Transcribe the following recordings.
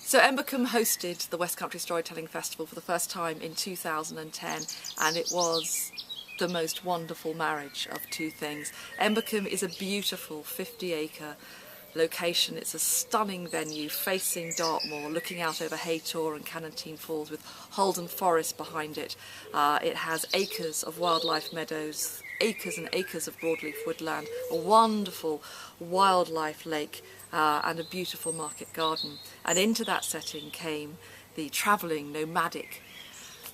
So Embercombe hosted the Westcountry Storytelling Festival for the first time in 2010, and it was the most wonderful marriage of two things. Embercombe is a beautiful 50-acre location. It's a stunning venue facing Dartmoor, looking out over Heywood and Cannantine Falls with Holden Forest behind it. It has acres of wildlife meadows, acres and acres of broadleaf woodland, a wonderful wildlife lake, and a beautiful market garden. And into that setting came the travelling, nomadic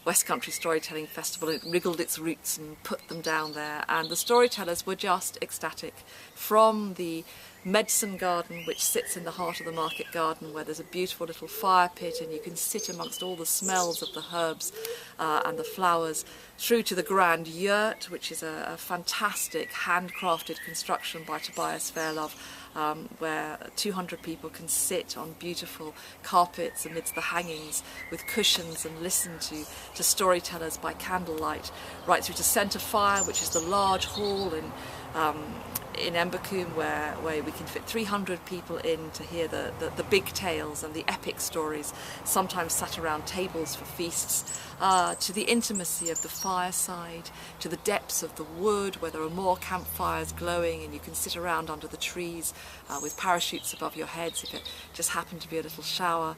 Westcountry Storytelling Festival. It wriggled its roots and put them down there, and the storytellers were just ecstatic. From the medicine garden, which sits in the heart of the market garden, where there's a beautiful little fire pit and you can sit amongst all the smells of the herbs and the flowers, through to the grand yurt, which is a fantastic handcrafted construction by Tobias Fairlove, where 200 people can sit on beautiful carpets amidst the hangings with cushions and listen to storytellers by candlelight, right through to Centre Fire, which is the large hall in Embercombe where we can fit 300 people in to hear the big tales and the epic stories, sometimes sat around tables for feasts, to the intimacy of the fireside, to the depths of the wood where there are more campfires glowing and you can sit around under the trees with parachutes above your heads if it just happened to be a little shower.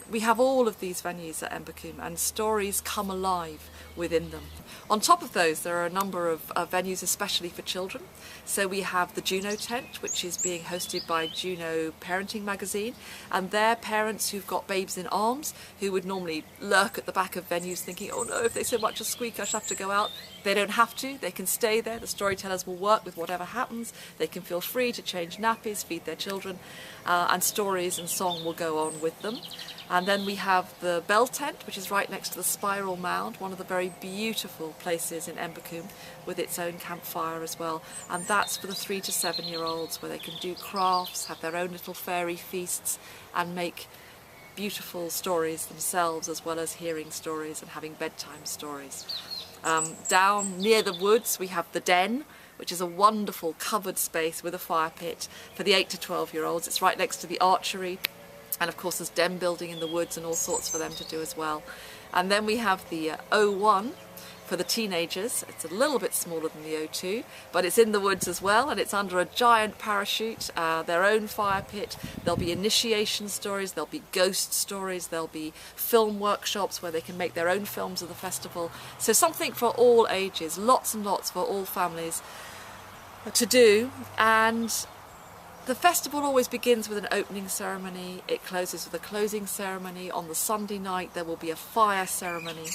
We have all of these venues at Embercombe, and stories come alive within them. On top of those, there are a number of venues especially for children. So we have the Juno tent, which is being hosted by Juno Parenting Magazine, and they're parents who've got babes in arms who would normally lurk at the back of venues thinking, oh no, if they so much as squeak I shall have to go out. They don't have to, they can stay there. The storytellers will work with whatever happens. They can feel free to change nappies, feed their children, and stories and song will go on with them. And then we have the Bell Tent, which is right next to the Spiral Mound, one of the very beautiful places in Embercombe, with its own campfire as well. And that's for the 3 to 7-year-olds, where they can do crafts, have their own little fairy feasts, and make beautiful stories themselves, as well as hearing stories and having bedtime stories. Down near the woods, we have the Den, which is a wonderful covered space with a fire pit for the 8 to 12-year-olds. It's right next to the archery. And of course there's den building in the woods and all sorts for them to do as well. And then we have the O1 for the teenagers. It's a little bit smaller than the O2, but it's in the woods as well, and it's under a giant parachute, their own fire pit. There'll be initiation stories, there'll be ghost stories, there'll be film workshops where they can make their own films of the festival. So something for all ages, lots and lots for all families to do. And the festival always begins with an opening ceremony, it closes with a closing ceremony. On the Sunday night there will be a fire ceremony,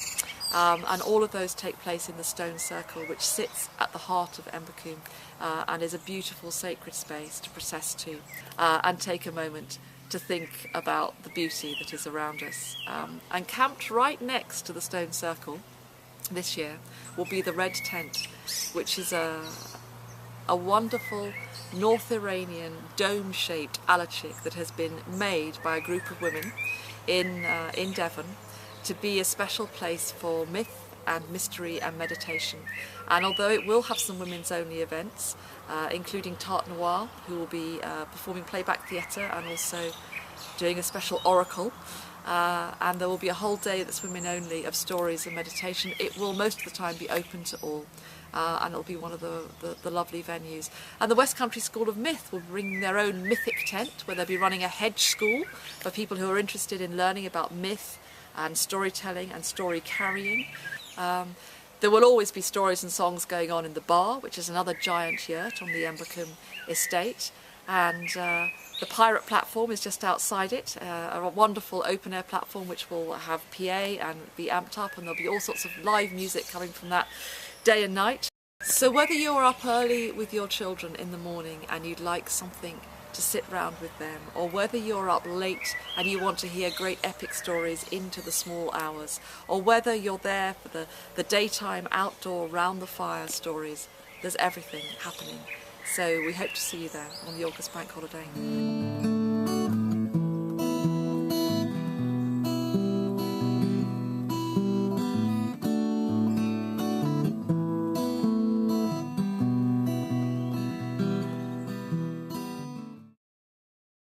and all of those take place in the stone circle, which sits at the heart of Embercombe and is a beautiful sacred space to process to and take a moment to think about the beauty that is around us. And camped right next to the stone circle this year will be the Red Tent, which is a wonderful North Iranian dome-shaped alachik that has been made by a group of women in Devon to be a special place for myth and mystery and meditation. And although it will have some women's only events, including Tarte Noire, who will be performing playback theatre and also doing a special oracle, and there will be a whole day that's women only of stories and meditation, it will most of the time be open to all. And it'll be one of the lovely venues. And the Westcountry School of Myth will bring their own mythic tent, where they'll be running a hedge school for people who are interested in learning about myth and storytelling and story carrying. There will always be stories and songs going on in the bar, which is another giant yurt on the Embercombe estate. And the pirate platform is just outside it, a wonderful open-air platform which will have PA and be amped up, and there'll be all sorts of live music coming from that day and night. So whether you're up early with your children in the morning and you'd like something to sit round with them, or whether you're up late and you want to hear great epic stories into the small hours, or whether you're there for the daytime outdoor round the fire stories, there's everything happening. So we hope to see you there on the August bank holiday.